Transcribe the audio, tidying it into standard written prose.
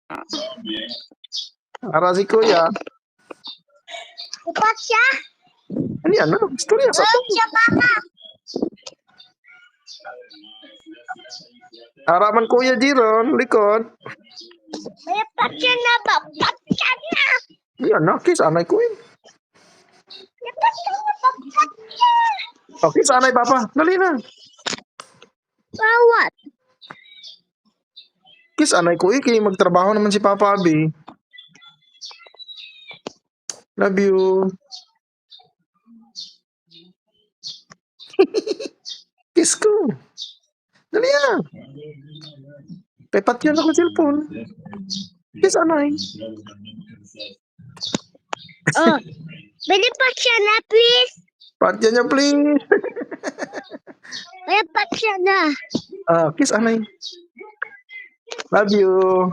Para si Kuya. Upat siya. Ano yan? Ano? Istorya sa Upat siya, Papa. harapan Kuya Jiron, likod. May upat siya na ba? Upat siya na. Yan na, kiss anay ko yun. May upat siya na ba? Upat siya. Oh, kiss anay, Papa. Dali na. Bawat. Kiss anay ko eh, kaya magtrabaho naman si Papa Abi. Love you. Kiss ko. Dali na. Pepat yun ako cellphone. Kiss anay. Oh. May upat siya na, please. Pat yan niya, please. May upat siya na. Kiss anay. Love you.